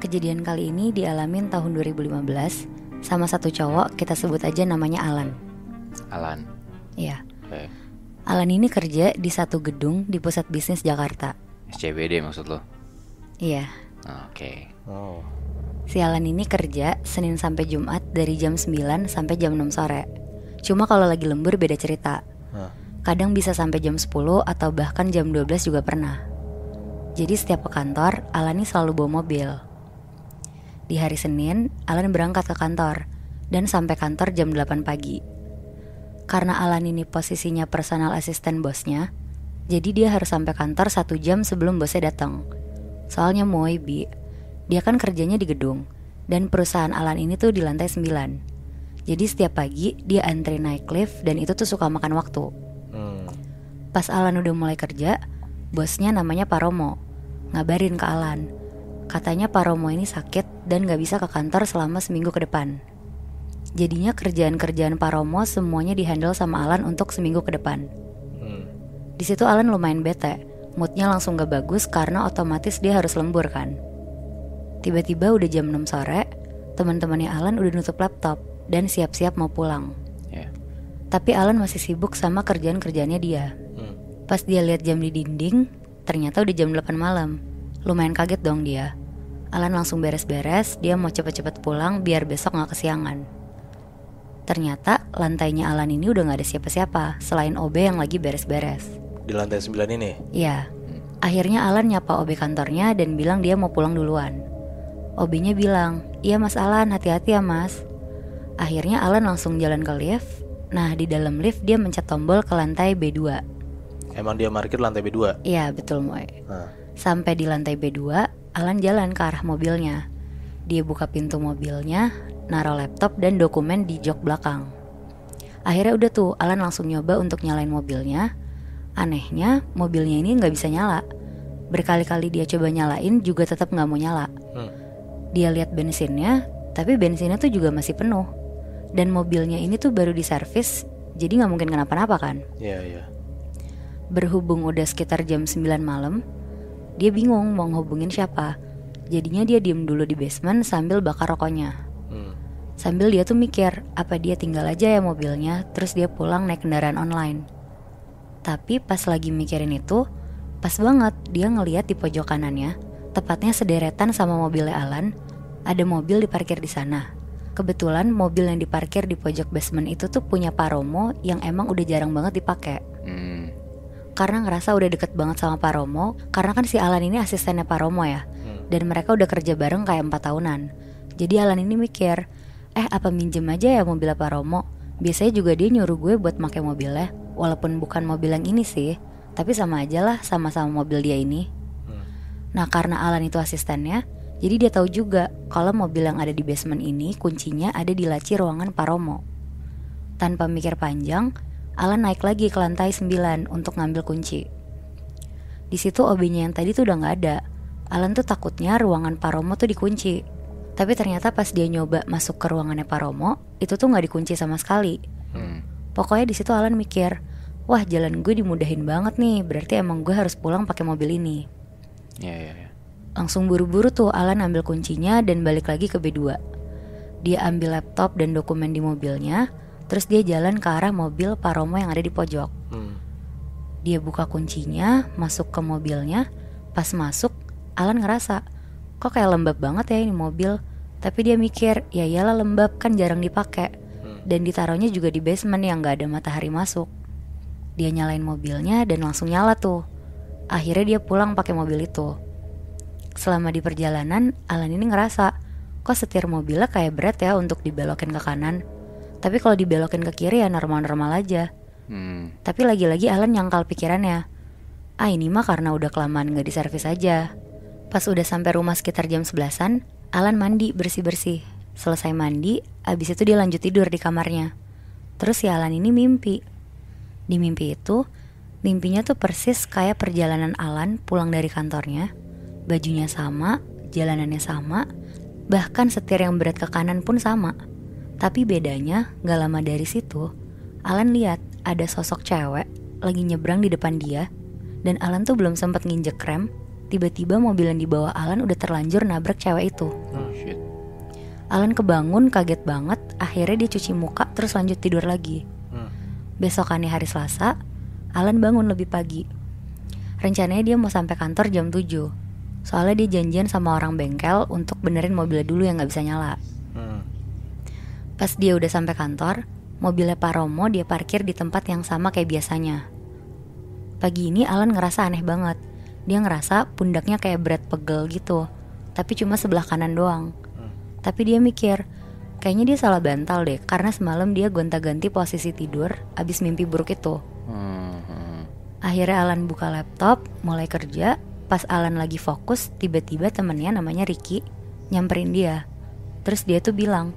Kejadian kali ini dialamin tahun 2015 sama satu cowok, kita sebut aja namanya Alan. Alan. Iya. Oke. Alan ini kerja di satu gedung di pusat bisnis Jakarta. SCBD maksud lo? Iya. Oke. Oh. Si Alan ini kerja Senin sampai Jumat dari jam 9 sampai jam 6 sore. Cuma kalau lagi lembur beda cerita. Kadang bisa sampai jam 10 atau bahkan jam 12 juga pernah. Jadi setiap ke kantor, Alan ini selalu bawa mobil. Di hari Senin, Alan berangkat ke kantor dan sampai kantor jam 8 pagi. Karena Alan ini posisinya personal asisten bosnya, jadi dia harus sampai kantor 1 jam sebelum bosnya datang. Soalnya Moy, Bi, dia kan kerjanya di gedung, dan perusahaan Alan ini tuh di lantai 9. Jadi setiap pagi dia antri naik lift dan itu tuh suka makan waktu. Pas Alan udah mulai kerja, bosnya namanya Pak Romo ngabarin ke Alan, katanya Pak Romo ini sakit dan gak bisa ke kantor selama seminggu ke depan. Jadinya kerjaan-kerjaan Pak Romo semuanya dihandle sama Alan untuk seminggu ke depan. Di situ Alan lumayan bete, moodnya langsung gak bagus karena otomatis dia harus lembur kan. Tiba-tiba udah jam 6 sore, teman-temannya Alan udah nutup laptop dan siap-siap mau pulang. Tapi Alan masih sibuk sama kerjaan-kerjaannya dia. Pas dia lihat jam di dinding, ternyata udah jam 8 malam. Lumayan kaget dong dia. Alan langsung beres-beres, dia mau cepet-cepet pulang biar besok gak kesiangan. Ternyata lantainya Alan ini udah gak ada siapa-siapa selain OB yang lagi beres-beres. Di lantai 9 ini? Iya. Akhirnya Alan nyapa OB kantornya dan bilang dia mau pulang duluan. OB-nya bilang, "Iya Mas Alan, hati-hati ya Mas." Akhirnya Alan langsung jalan ke lift. Nah di dalam lift dia mencet tombol ke lantai B2. Emang dia parkir lantai B2? Iya betul Moy. Sampai di lantai B2, Alan jalan ke arah mobilnya. Dia buka pintu mobilnya, naruh laptop dan dokumen di jok belakang. Akhirnya udah tuh Alan langsung nyoba untuk nyalain mobilnya. Anehnya mobilnya ini gak bisa nyala. Berkali-kali dia coba nyalain juga tetap gak mau nyala. Dia lihat bensinnya, tapi bensinnya tuh juga masih penuh. Dan mobilnya ini tuh baru diservis, jadi gak mungkin kenapa-napa kan. Iya. Berhubung udah sekitar jam 9 malam, dia bingung mau ngehubungin siapa. Jadinya dia diem dulu di basement sambil bakar rokoknya. Sambil dia tuh mikir, apa dia tinggal aja ya mobilnya, terus dia pulang naik kendaraan online. Tapi pas lagi mikirin itu, pas banget dia ngeliat di pojok kanannya, tepatnya sederetan sama mobilnya Alan, ada mobil diparkir di sana. Kebetulan mobil yang diparkir di pojok basement itu tuh punya Pak Romo yang emang udah jarang banget dipakai. Karena ngerasa udah deket banget sama Pak Romo, karena kan si Alan ini asistennya Pak Romo ya. Dan mereka udah kerja bareng kayak 4 tahunan. Jadi Alan ini mikir, apa minjem aja ya mobilnya Pak Romo. Biasanya juga dia nyuruh gue buat pakai mobilnya. Walaupun bukan mobil yang ini sih, tapi sama aja lah, sama-sama mobil dia ini. Nah karena Alan itu asistennya, jadi dia tahu juga kalau mobil yang ada di basement ini kuncinya ada di laci ruangan Pak Romo. Tanpa mikir panjang, Alan naik lagi ke lantai 9 untuk ngambil kunci. Di situ OB-nya yang tadi tuh udah gak ada. Alan tuh takutnya ruangan Pak Romo tuh dikunci. Tapi ternyata pas dia nyoba masuk ke ruangannya Pak Romo, itu tuh gak dikunci sama sekali. Pokoknya di situ Alan mikir, wah jalan gue dimudahin banget nih, berarti emang gue harus pulang pakai mobil ini. Iya. Langsung buru-buru tuh Alan ambil kuncinya dan balik lagi ke B2. Dia ambil laptop dan dokumen di mobilnya, terus dia jalan ke arah mobil Pak Romo yang ada di pojok. Dia buka kuncinya, masuk ke mobilnya. Pas masuk, Alan ngerasa, kok kayak lembab banget ya ini mobil. Tapi dia mikir, ya iyalah lembab kan jarang dipakai. Dan ditaruhnya juga di basement yang gak ada matahari masuk. Dia nyalain mobilnya dan langsung nyala tuh. Akhirnya dia pulang pakai mobil itu. Selama di perjalanan, Alan ini ngerasa, kok setir mobilnya kayak berat ya untuk dibelokin ke kanan. Tapi kalau dibelokin ke kiri ya normal-normal aja. Tapi lagi-lagi Alan nyangkal pikirannya, ini mah karena udah kelamaan gak diservis aja. Pas udah sampai rumah sekitar jam 11-an, Alan mandi bersih-bersih. Selesai mandi, abis itu dia lanjut tidur di kamarnya. Terus si Alan ini mimpi. Di mimpi itu, mimpinya tuh persis kayak perjalanan Alan pulang dari kantornya. Bajunya sama, jalanannya sama, bahkan setir yang berat ke kanan pun sama. Tapi bedanya, gak lama dari situ, Alan lihat ada sosok cewek lagi nyebrang di depan dia. Dan Alan tuh belum sempat nginjek rem, tiba-tiba mobil yang dibawa Alan udah terlanjur nabrak cewek itu. Shit. Alan kebangun kaget banget, akhirnya dia cuci muka terus lanjut tidur lagi. Besokannya hari Selasa, Alan bangun lebih pagi. Rencananya dia mau sampai kantor jam 7. Soalnya dia janjian sama orang bengkel untuk benerin mobilnya dulu yang gak bisa nyala. Pas dia udah sampai kantor, mobilnya Pak Romo dia parkir di tempat yang sama kayak biasanya. Pagi ini Alan ngerasa aneh banget. Dia ngerasa pundaknya kayak berat pegel gitu, tapi cuma sebelah kanan doang. Tapi dia mikir, kayaknya dia salah bantal deh, karena semalam dia gonta-ganti posisi tidur abis mimpi buruk itu. Akhirnya Alan buka laptop, mulai kerja. Pas Alan lagi fokus, tiba-tiba temennya namanya Ricky nyamperin dia. Terus dia tuh bilang,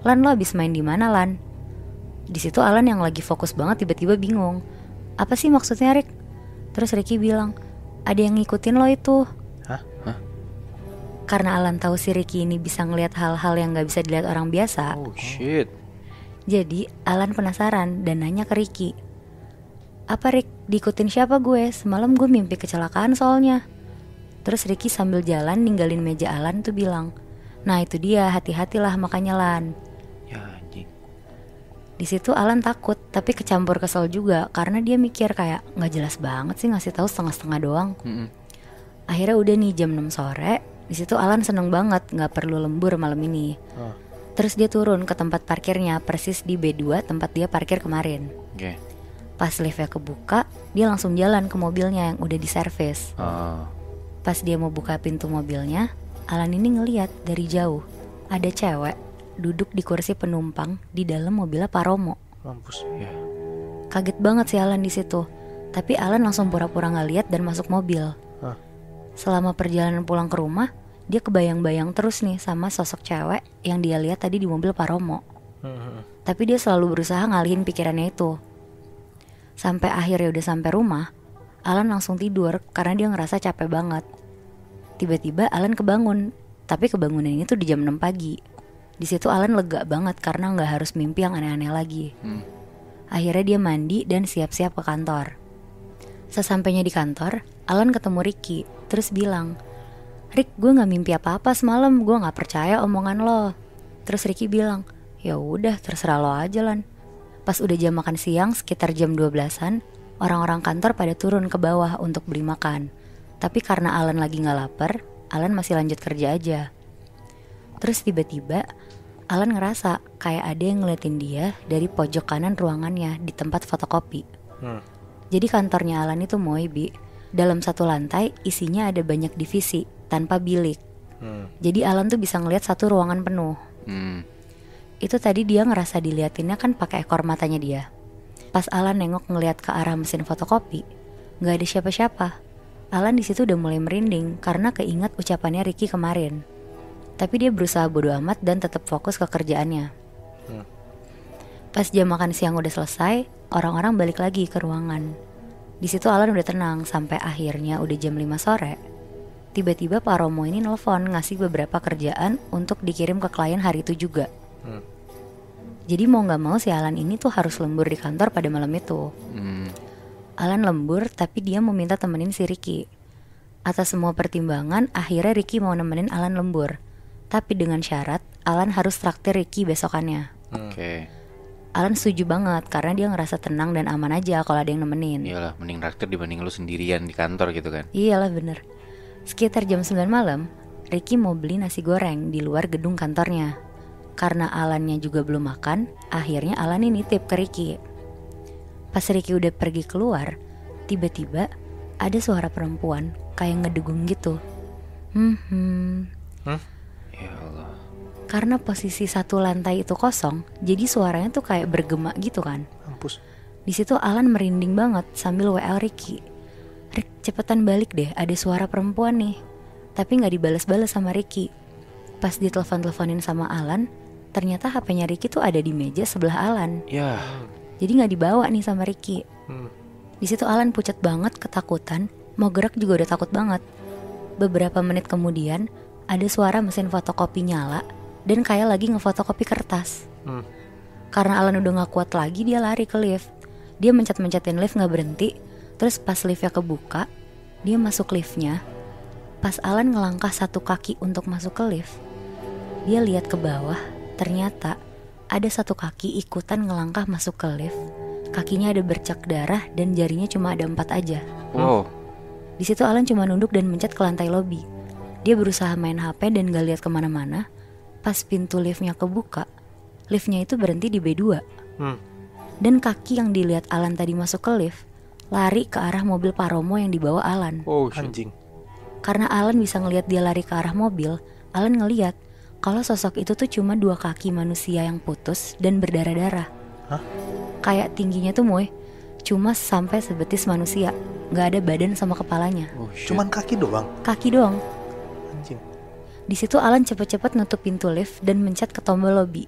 "Lan, lo abis main di mana, Lan?" Di situ Alan yang lagi fokus banget tiba-tiba bingung. "Apa sih maksudnya, Rick?" Terus Ricky bilang, "Ada yang ngikutin lo itu." Hah? Karena Alan tahu si Ricky ini bisa ngelihat hal-hal yang gak bisa dilihat orang biasa. Oh shit. Jadi Alan penasaran dan nanya ke Ricky, "Apa, Rick, diikutin siapa gue? Semalam gue mimpi kecelakaan soalnya." Terus Ricky sambil jalan ninggalin meja Alan tuh bilang, "Nah itu dia, hati-hatilah makanya, Lan." Ya anjing. Di situ Alan takut tapi kecampur kesel juga karena dia mikir kayak nggak jelas banget sih ngasih tahu setengah-setengah doang. Akhirnya udah nih jam 6 sore. Di situ Alan seneng banget nggak perlu lembur malam ini. Terus dia turun ke tempat parkirnya persis di B2 tempat dia parkir kemarin. Oke. Pas liftnya kebuka, dia langsung jalan ke mobilnya yang udah diservis. Pas dia mau buka pintu mobilnya, Alan ini ngeliat dari jauh ada cewek duduk di kursi penumpang di dalam mobilnya Pak Romo. Mampus. Ya. Kaget banget si Alan di situ. Tapi Alan langsung pura-pura nggak lihat dan masuk mobil. Selama perjalanan pulang ke rumah, dia kebayang-bayang terus nih sama sosok cewek yang dia lihat tadi di mobil Pak Romo. Tapi dia selalu berusaha ngalihin pikirannya itu. Sampai akhirnya udah sampai rumah, Alan langsung tidur karena dia ngerasa capek banget. Tiba-tiba Alan kebangun, tapi kebangunan ini tuh di jam 6 pagi. Di situ Alan lega banget karena nggak harus mimpi yang aneh-aneh lagi. Akhirnya dia mandi dan siap-siap ke kantor. Sesampainya di kantor, Alan ketemu Ricky, terus bilang, "Rick, gue nggak mimpi apa-apa semalam, gue nggak percaya omongan lo." Terus Ricky bilang, "Ya udah, terserah lo aja, Lan." Pas udah jam makan siang sekitar jam 12-an, orang-orang kantor pada turun ke bawah untuk beli makan. Tapi karena Alan lagi gak lapar, Alan masih lanjut kerja aja. Terus tiba-tiba Alan ngerasa kayak ada yang ngeliatin dia dari pojok kanan ruangannya di tempat fotokopi. Jadi kantornya Alan itu Moebi, dalam satu lantai isinya ada banyak divisi tanpa bilik. Jadi Alan tuh bisa ngeliat satu ruangan penuh. Itu tadi dia ngerasa diliatinnya kan pakai ekor matanya dia. Pas Alan nengok ngeliat ke arah mesin fotokopi, nggak ada siapa-siapa. Alan di situ udah mulai merinding karena keinget ucapannya Ricky kemarin. Tapi dia berusaha bodo amat dan tetap fokus ke kerjaannya. Pas jam makan siang udah selesai, orang-orang balik lagi ke ruangan. Di situ Alan udah tenang sampai akhirnya udah jam 5 sore. Tiba-tiba Pak Romo ini nelfon ngasih beberapa kerjaan untuk dikirim ke klien hari itu juga. Jadi mau gak mau si Alan ini tuh harus lembur di kantor pada malam itu. Alan lembur tapi dia mau minta temenin si Ricky. Atas semua pertimbangan akhirnya Ricky mau nemenin Alan lembur. Tapi dengan syarat Alan harus traktir Ricky besokannya. Oke. Alan setuju banget karena dia ngerasa tenang dan aman aja kalau ada yang nemenin. Iyalah, mending traktir dibanding lu sendirian di kantor gitu kan. Iyalah bener. Sekitar jam 9 malam, Ricky mau beli nasi goreng di luar gedung kantornya. Karena Alannya juga belum makan, akhirnya Alan ini nitip ke Ricky. Pas Ricky udah pergi keluar, tiba-tiba ada suara perempuan kayak ngedegung gitu. Ya Allah. Karena posisi satu lantai itu kosong, jadi suaranya tuh kayak bergema gitu kan. Mampus. Di situ Alan merinding banget sambil WL Ricky. "Rick, cepetan balik deh, ada suara perempuan nih." Tapi nggak dibalas-balas sama Ricky. Pas ditelepon-teleponin sama Alan, ternyata HP-nya Ricky tuh ada di meja sebelah Alan. Ya. Jadi nggak dibawa nih sama Ricky. Di situ Alan pucat banget, ketakutan, mau gerak juga udah takut banget. Beberapa menit kemudian, ada suara mesin fotokopi nyala dan kayak lagi ngefotokopi kertas. Karena Alan udah gak kuat lagi, dia lari ke lift. Dia mencet-mencetin lift gak berhenti. Terus pas liftnya kebuka, dia masuk liftnya. Pas Alan ngelangkah satu kaki untuk masuk ke lift, dia lihat ke bawah, ternyata ada satu kaki ikutan ngelangkah masuk ke lift. Kakinya ada bercak darah dan jarinya cuma ada 4 aja. Wow. Di situ Alan cuma nunduk dan mencet ke lantai lobi. Dia berusaha main HP dan gak lihat kemana-mana. Pas pintu liftnya kebuka, liftnya itu berhenti di B2. Dan kaki yang dilihat Alan tadi masuk ke lift lari ke arah mobil Paromo yang dibawa Alan. Oh shit. Anjing. Karena Alan bisa ngelihat dia lari ke arah mobil, Alan ngelihat kalau sosok itu tuh cuma 2 kaki manusia yang putus dan berdarah-darah. Hah? Kayak tingginya tuh Moy, cuma sampai sebetis manusia, gak ada badan sama kepalanya. Oh shit. Cuman kaki doang. Kaki doang. Anjing. Di situ Alan cepet-cepet nutup pintu lift dan mencet ke tombol lobby.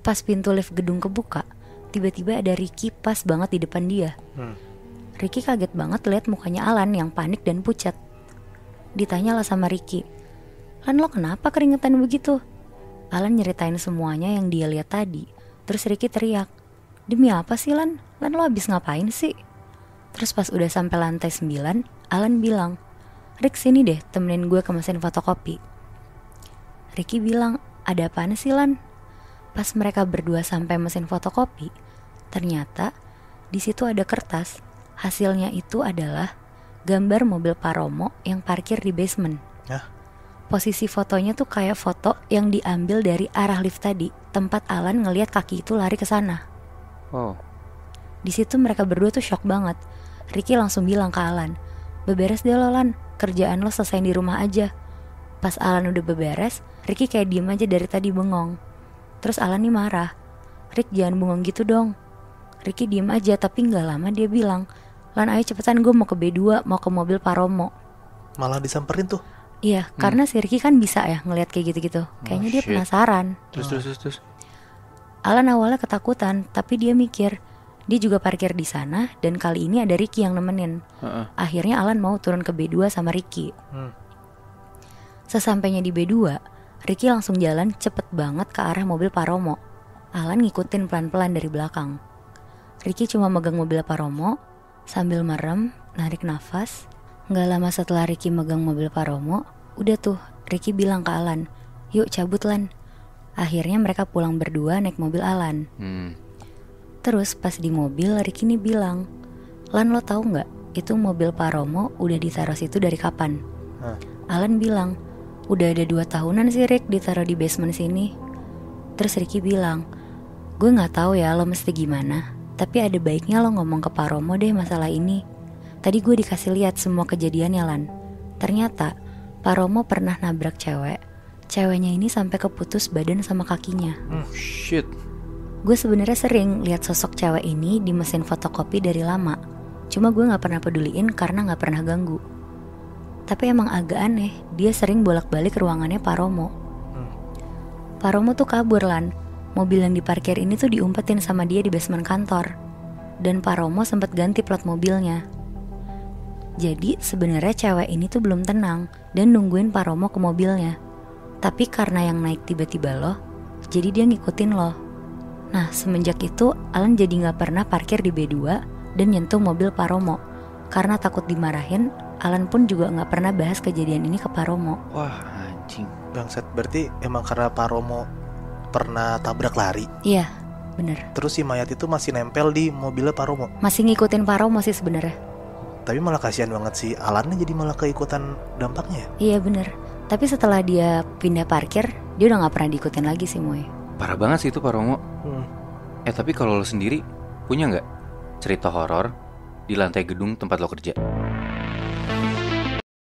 Pas pintu lift gedung kebuka, tiba-tiba ada Ricky pas banget di depan dia. Ricky kaget banget lihat mukanya Alan yang panik dan pucat. Ditanya lah sama Ricky, "Lan, lo kenapa keringetan begitu?" Alan nyeritain semuanya yang dia lihat tadi. Terus Ricky teriak, "Demi apa sih Lan? Lan, lo habis ngapain sih?" Terus pas udah sampai lantai 9, Alan bilang, "Rick, sini deh temenin gue ke mesin fotokopi." Ricky bilang, "Ada apaan sih Lan?" Pas mereka berdua sampai mesin fotokopi, ternyata di situ ada kertas. Hasilnya itu adalah gambar mobil Paromo yang parkir di basement. Hah? Posisi fotonya tuh kayak foto yang diambil dari arah lift tadi, tempat Alan ngelihat kaki itu lari ke sana. Oh. Di situ mereka berdua tuh shock banget. Ricky langsung bilang ke Alan, "Beberes deh lo Lan, kerjaan lo selesai di rumah aja." Pas Alan udah beberes, Ricky kayak diem aja dari tadi bengong. Terus Alan nih marah, "Rick, jangan bengong gitu dong." Ricky diem aja, tapi gak lama dia bilang, "Lan, ayo cepetan, gue mau ke B2, mau ke mobil Paromo." Malah disamperin tuh. Iya, karena si Ricky kan bisa ya ngelihat kayak gitu-gitu. Kayaknya dia shit. penasaran. Terus. Alan awalnya ketakutan, tapi dia mikir dia juga parkir di sana dan kali ini ada Ricky yang nemenin. Akhirnya Alan mau turun ke B2 sama Ricky. Sesampainya di B2, Ricky langsung jalan cepet banget ke arah mobil Paromo. Alan ngikutin pelan-pelan dari belakang. Ricky cuma megang mobil Paromo sambil merem, narik nafas. Gak lama setelah Ricky megang mobil Paromo, udah tuh Ricky bilang ke Alan, "Yuk cabut Lan." Akhirnya mereka pulang berdua naik mobil Alan. Terus pas di mobil Ricky nih bilang, "Lan, lo tahu gak itu mobil Paromo udah ditaruh situ dari kapan?" Alan bilang, "Udah ada 2 tahunan sih Rick ditaruh di basement sini." Terus Ricky bilang, "Gue gak tahu ya lo mesti gimana, tapi ada baiknya lo ngomong ke Paromo deh masalah ini. Tadi gue dikasih lihat semua kejadiannya Lan. Ternyata Paromo pernah nabrak cewek. Ceweknya ini sampai keputus badan sama kakinya." Shit. Gue sebenarnya sering lihat sosok cewek ini di mesin fotokopi dari lama. Cuma gue gak pernah peduliin karena gak pernah ganggu. Tapi emang agak aneh, dia sering bolak-balik ruangannya Paromo. Paromo tuh kabur Lan. Mobil yang diparkir ini tuh diumpetin sama dia di basement kantor. Dan Paromo sempat ganti plat mobilnya. Jadi sebenarnya cewek ini tuh belum tenang dan nungguin Paromo ke mobilnya. Tapi karena yang naik tiba-tiba lo, jadi dia ngikutin lo. Nah semenjak itu Alan jadi gak pernah parkir di B2 dan nyentuh mobil Paromo. Karena takut dimarahin, Alan pun juga gak pernah bahas kejadian ini ke Paromo. Wah anjing. Bangsat, berarti emang karena Paromo pernah tabrak lari. Iya, bener. Terus si mayat itu masih nempel di mobilnya Paromo. Masih ngikutin Paromo sih sebenarnya. Tapi malah kasihan banget si Alannya jadi malah keikutan dampaknya ya. Iya bener. Tapi setelah dia pindah parkir, dia udah gak pernah diikutin lagi sih Moy. Parah banget sih itu Paromo. Tapi kalau lo sendiri punya nggak cerita horor di lantai gedung tempat lo kerja?